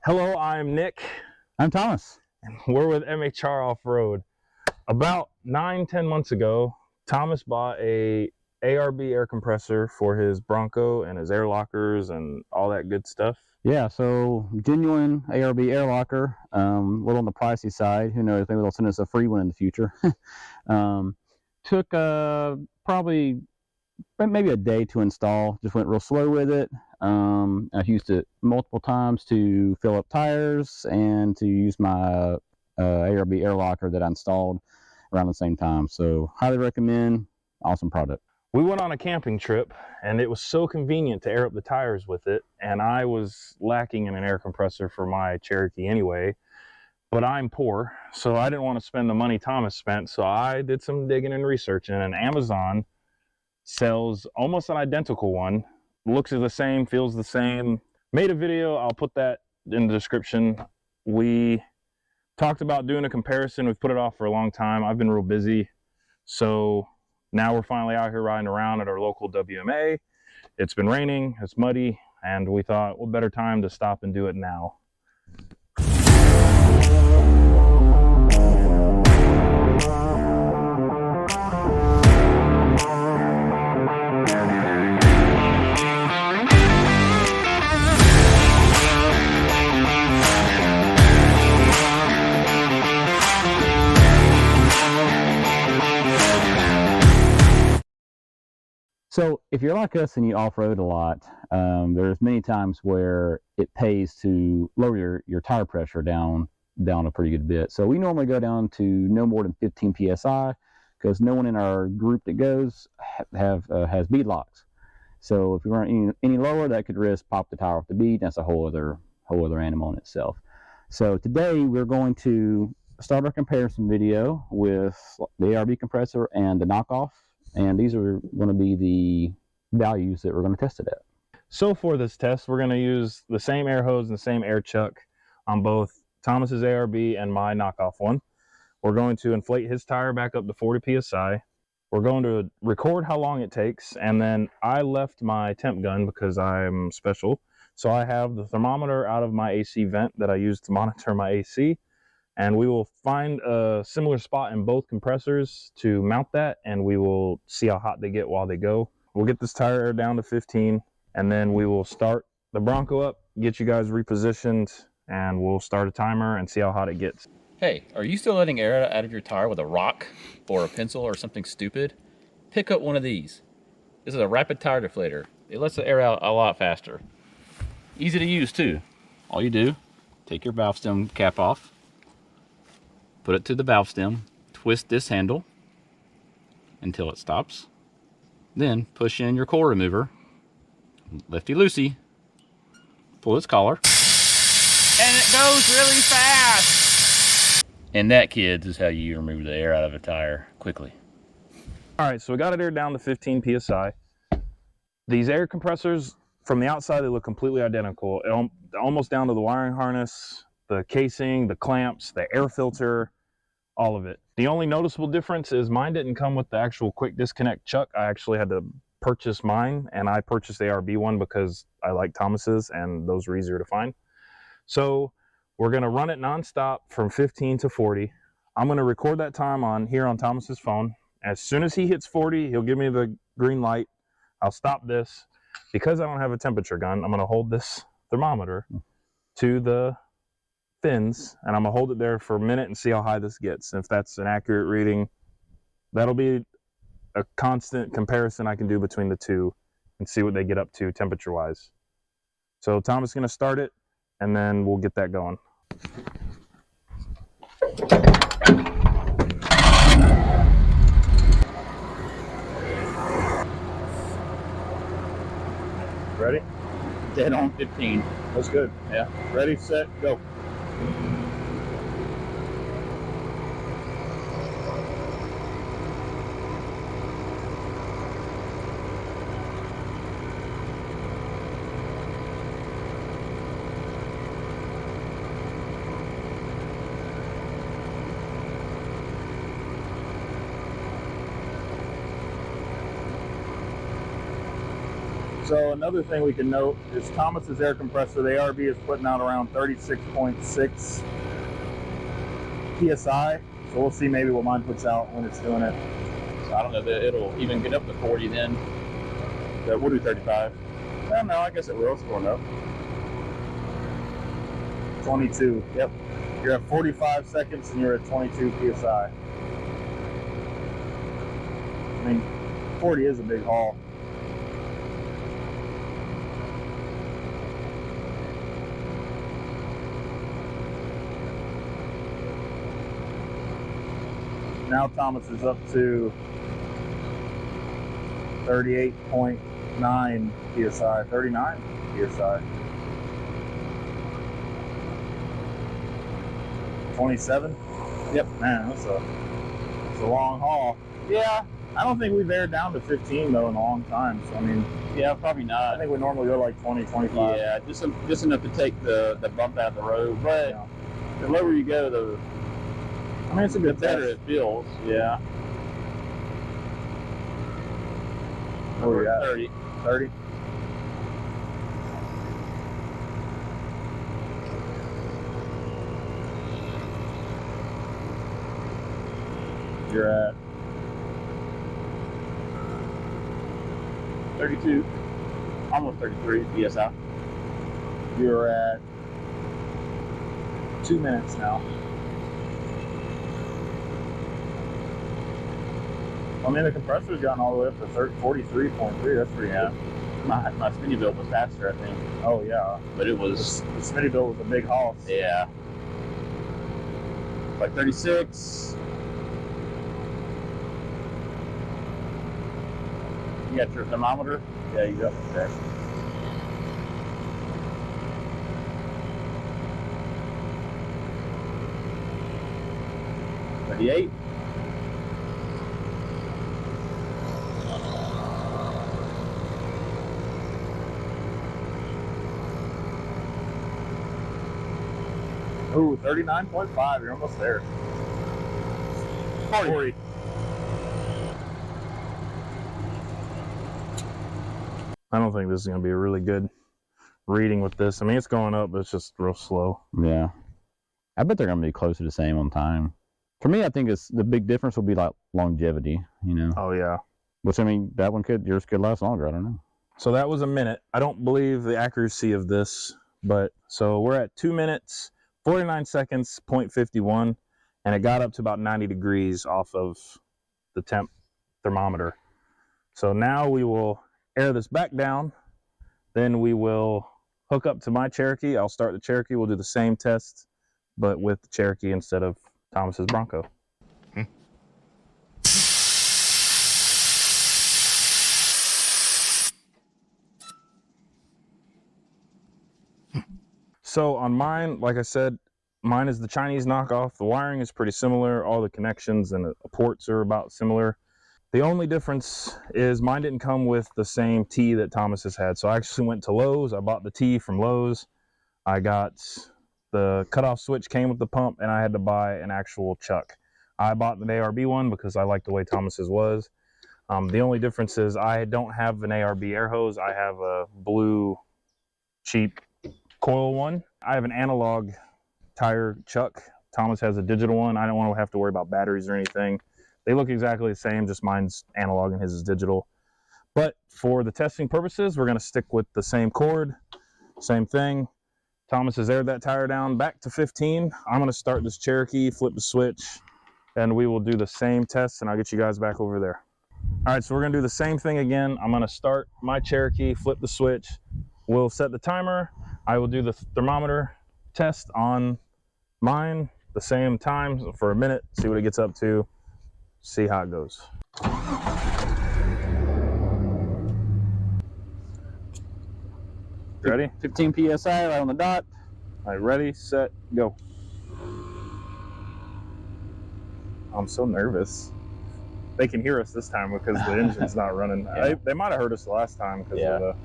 Hello, I'm Nick. I'm Thomas. And we're with MHR Off-Road. About 9-10 months ago, Thomas bought a ARB air compressor for his Bronco and his air lockers and all that good stuff. Yeah, so genuine ARB air locker, a little on the pricey side. Who knows, maybe they'll send us a free one in the future. Took probably maybe a day to install. Just went real slow with it. I've used it multiple times to fill up tires and to use my ARB air locker that I installed around the same time. So highly recommend. Awesome product. We went on a camping trip and it was so convenient to air up the tires with it, and I was lacking in an air compressor for my Cherokee anyway, but I'm poor, so I didn't want to spend the money Thomas spent, so I did some digging and researching, and Amazon sells almost an identical one. Looks the same, feels the same. Made a video, I'll put that in the description. We talked about doing a comparison. We've put it off for a long time. I've been real busy, so now we're finally out here riding around at our local WMA. It's been raining, it's muddy, and we thought, what better time to stop and do it now. So if you're like us and you off-road a lot, there's many times where it pays to lower your tire pressure down a pretty good bit. So we normally go down to no more than 15 psi because no one in our group that goes has bead locks. So if we run any lower, that could risk pop the tire off the bead. That's a whole other animal in itself. So today we're going to start our comparison video with the ARB compressor and the knockoff. And these are going to be the values that we're going to test it at. So for this test, we're going to use the same air hose and the same air chuck on both Thomas's ARB and my knockoff one. We're going to inflate his tire back up to 40 psi. We're going to record how long it takes, and then I left my temp gun because I'm special. So I have the thermometer out of my AC vent that I use to monitor my AC. And we will find a similar spot in both compressors to mount that, and we will see how hot they get while they go. We'll get this tire air down to 15, and then we will start the Bronco up, get you guys repositioned, and we'll start a timer and see how hot it gets. Hey, are you still letting air out of your tire with a rock or a pencil or something stupid? Pick up one of these. This is a rapid tire deflator. It lets the air out a lot faster. Easy to use too. All you do, take your valve stem cap off, put it to the valve stem, twist this handle until it stops. Then push in your coil remover, lefty-loosey, pull its collar, and it goes really fast. And that, kids, is how you remove the air out of a tire quickly. All right, so we got it aired down to 15 psi. These air compressors, from the outside, they look completely identical, almost down to the wiring harness, the casing, the clamps, the air filter, all of it. The only noticeable difference is mine didn't come with the actual quick disconnect chuck. I actually had to purchase mine, and I purchased the ARB one because I like Thomas's and those were easier to find. So we're gonna run it nonstop from 15 to 40. I'm gonna record that time on Thomas's phone. As soon as he hits 40, he'll give me the green light. I'll stop this. Because I don't have a temperature gun, I'm gonna hold this thermometer to the fins, and I'm gonna hold it there for a minute and see how high this gets. And if that's an accurate reading, that'll be a constant comparison I can do between the two and see what they get up to temperature wise. So Thomas is gonna start it, and then we'll get that going. Ready? Dead on 15. That's good. Yeah. Ready, set, go. So another thing we can note is Thomas's air compressor, the ARB, is putting out around 36.6 PSI. So we'll see maybe what mine puts out when it's doing it. So I don't know that it'll even get up to 40 then. So we'll do 35. Well, no, I guess it will. It's going up. 22. Yep. You're at 45 seconds and you're at 22 PSI. I mean, 40 is a big haul. Now Thomas is up to 38.9 PSI, 39 PSI. 27? Yep, man, that's a long haul. Yeah, I don't think we've aired down to 15 though in a long time. So I mean, Yeah, probably not. I think we normally go like 20, 25. Yeah, just enough to take the bump out of the road. But Yeah. the lower you go, I mean, it's a the good better test. it feels. Yeah. Where we at? 30. 30. You're at 32. Almost 33 PSI. you're at 2 minutes now. I mean, the compressor's gotten all the way up to 43.3. That's pretty good. My Smittyville was faster, I think. Oh yeah, But it was, the Smittyville was a big haul. yeah. Like 36. You got your thermometer? Yeah, you go. Okay. $38. Ooh, 39.5. You're almost there. 40. I don't think this is going to be a really good reading with this. I mean, it's going up, but it's just real slow. Yeah. I bet they're going to be close to the same on time. For me, I think the big difference will be like longevity, you know, Oh, yeah. which I mean, yours could last longer. I don't know. So that was a minute. I don't believe the accuracy of this, but so we're at 2 minutes, 49 seconds, 0.51, and it got up to about 90 degrees off of the thermometer. So now we will air this back down. Then we will hook up to my Cherokee. I'll start the Cherokee. We'll do the same test, but with the Cherokee instead of Thomas's Bronco. So on mine, like I said, mine is the Chinese knockoff. The wiring is pretty similar. All the connections and the ports are about similar. The only difference is mine didn't come with the same T that Thomas has had. So I actually went to Lowe's. I bought the T from Lowe's. I got the cutoff switch came with the pump, and I had to buy an actual chuck. I bought the ARB one because I liked the way Thomas's was. The only difference is I don't have an ARB air hose. I have a blue cheap coil one. I have an analog tire chuck. Thomas has a digital one. I don't want to have to worry about batteries or anything. They look exactly the same, just mine's analog and his is digital. But for the testing purposes, we're going to stick with the same cord, same thing. Thomas has aired that tire down back to 15. I'm going to start this Cherokee, flip the switch, and we will do the same test, and I'll get you guys back over there. All right, so we're going to do the same thing again. I'm going to start my Cherokee, flip the switch. We'll set the timer. I will do the thermometer test on mine the same time for a minute, see what it gets up to, see how it goes. Ready? 15 PSI right on the dot. All right, ready, set, go. I'm so nervous. They can hear us this time because the engine's not running. Yeah. They might have heard us the last time because Yeah. of the...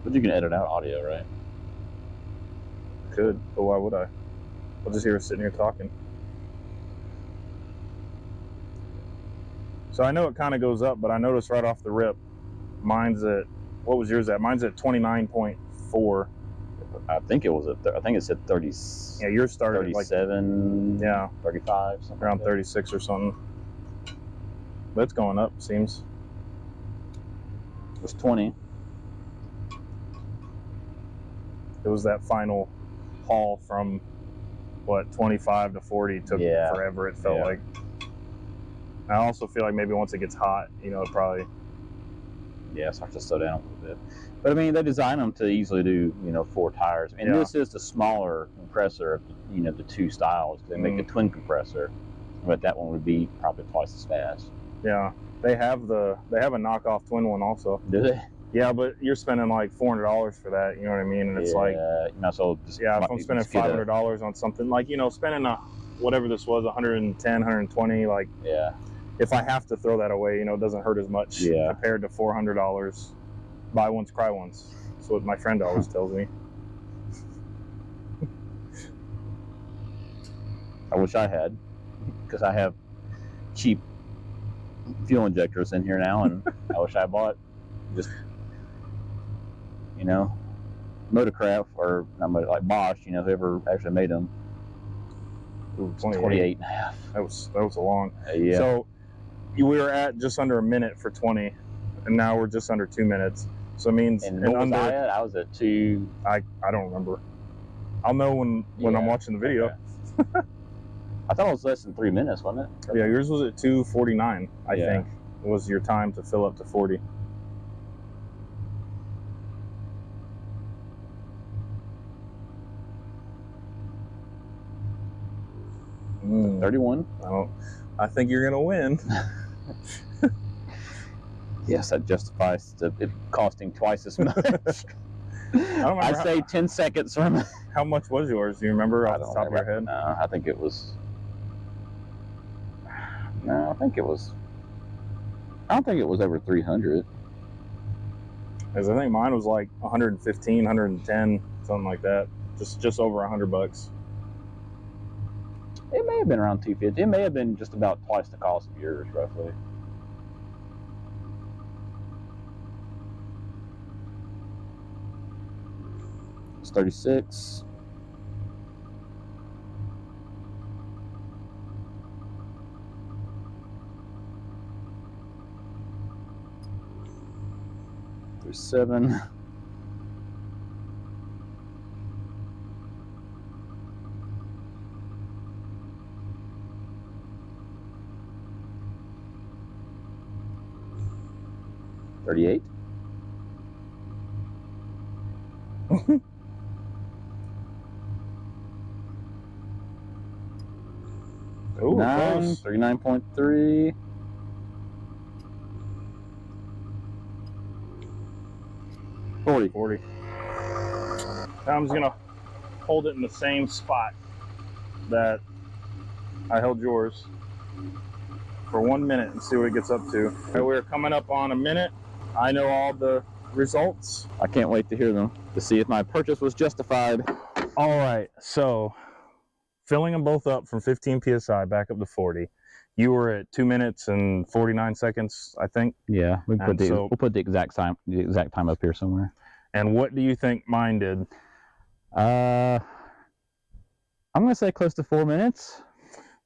But you can edit out audio, right? Could, but why would I? I'll just hear us sitting here talking. So I know it kind of goes up, but I noticed right off the rip, mine's at What was yours at? Mine's at 29.4. I think it was I think it said 30. Yeah, yours started at like 37. Yeah, 35, something around like 36 or something. But it's going up, seems. that. It was 20. It was that final haul from what 25 to 40 took forever. It felt like. I also feel like maybe once it gets hot, you know, it probably. Yeah, it starts to slow down a little bit. But I mean, they design them to easily do, you know, 4 tires. And this is the smaller compressor of, you know, the 2 styles. They make a twin compressor, but that one would be probably twice as fast. Yeah, they have a knockoff twin one also. Do they? Yeah, but you're spending like $400 for that. You know what I mean? And it's like, you know, so just, if I'm spending $500 on something, like, you know, spending whatever this was, 110, 120, like, if I have to throw that away, you know, it doesn't hurt as much compared to $400. Buy once, cry once. That's what my friend always tells me. I wish I had, because I have cheap fuel injectors in here now, and I wish I bought just, you know, Motorcraft or like Bosch, you know, whoever actually made them. Ooh, 28 and a half. That was a long. Yeah. So we were at just under a minute for 20, and now we're just under 2 minutes. So it means and what was I at? I was at 2. I don't remember. I'll know when I'm watching the video. Okay. I thought it was less than 3 minutes, wasn't it? Yeah, yours was at 2:49. I think was your time to fill up to 40. Mm. 31. I think you're gonna win. Yes, that justifies it costing twice as much. I say 10 seconds from. How much was yours? Do you remember off the top of your head? I think it was. No, I think it was. I don't think it was over 300. Because I think mine was like 115, 110, something like that. Just over $100. It may have been around 250. It may have been just about twice the cost of yours, roughly. It's 36. There's 7. $38. Ooh, 39.3. $40. I'm just gonna hold it in the same spot that I held yours for 1 minute and see what it gets up to. Okay, we're coming up on a minute. I know all the results. I can't wait to hear them, to see if my purchase was justified. All right, so filling them both up from 15 psi back up to 40. You were at 2 minutes and 49 seconds, I think. Yeah, we'll put the exact time up here somewhere. And what do you think mine did? I'm gonna say close to 4 minutes.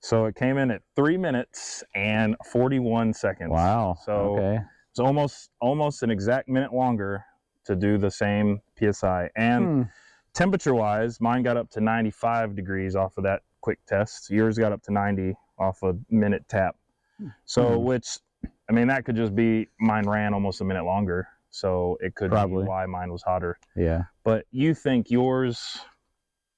So it came in at 3 minutes and 41 seconds. Wow. So it's almost an exact minute longer to do the same psi. And temperature-wise, mine got up to 95 degrees off of that quick test. Yours got up to 90 off a minute tap. So which, I mean, that could just be mine ran almost a minute longer. So it could be why mine was hotter. Yeah. But you think yours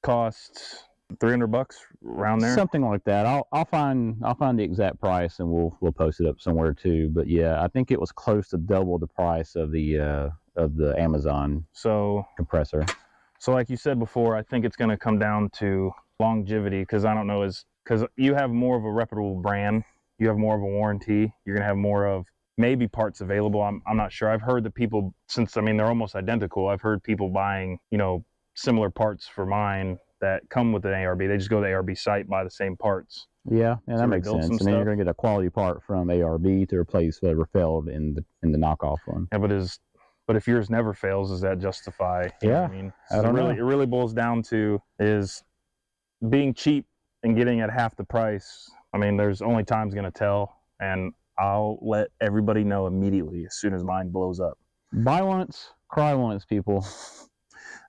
cost $300 around there? Something like that. I'll find the exact price and we'll post it up somewhere too. But yeah, I think it was close to double the price of the Amazon compressor. So like you said before, I think it's going to come down to longevity, because I don't know, because you have more of a reputable brand, you have more of a warranty, you're going to have more of maybe parts available. I'm not sure. I've heard that people, since I mean they're almost identical, I've heard people buying, you know, similar parts for mine that come with an ARB. They just go to the ARB site, buy the same parts. Yeah, that makes sense. And then you're going to get a quality part from ARB to replace whatever failed in the knockoff one. Yeah, but But if yours never fails, does that justify? You know what I mean, I don't know. It really boils down to is being cheap and getting at half the price. I mean, there's only time's gonna tell, and I'll let everybody know immediately as soon as mine blows up. Buy once, cry once, people.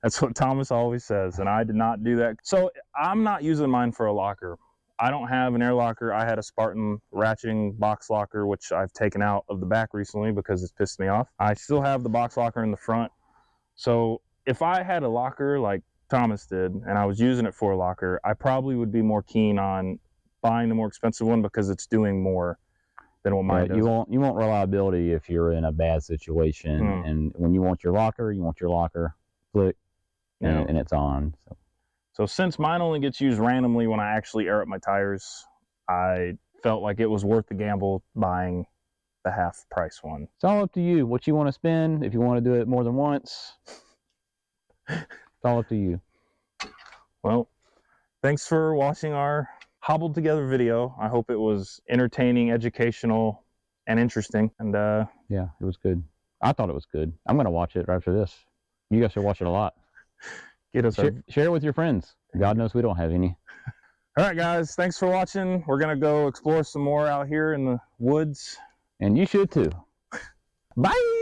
That's what Thomas always says, and I did not do that. So I'm not using mine for a locker. I don't have an air locker. I had a Spartan ratcheting box locker, which I've taken out of the back recently because it's pissed me off. I still have the box locker in the front. So if I had a locker like Thomas did, and I was using it for a locker, I probably would be more keen on buying the more expensive one because it's doing more than what mine does. You want reliability if you're in a bad situation, and when you want your locker, click, and it's on. So since mine only gets used randomly when I actually air up my tires, I felt like it was worth the gamble buying the half price one. It's all up to you what you want to spend. If you want to do it more than once, it's all up to you. Well, thanks for watching our hobbled together video. I hope it was entertaining, educational, and interesting. And yeah, it was good. I thought it was good. I'm going to watch it right after this. You guys should watch it a lot. Share it with your friends. God knows we don't have any. All right, guys. Thanks for watching. We're going to go explore some more out here in the woods. And you should too. Bye.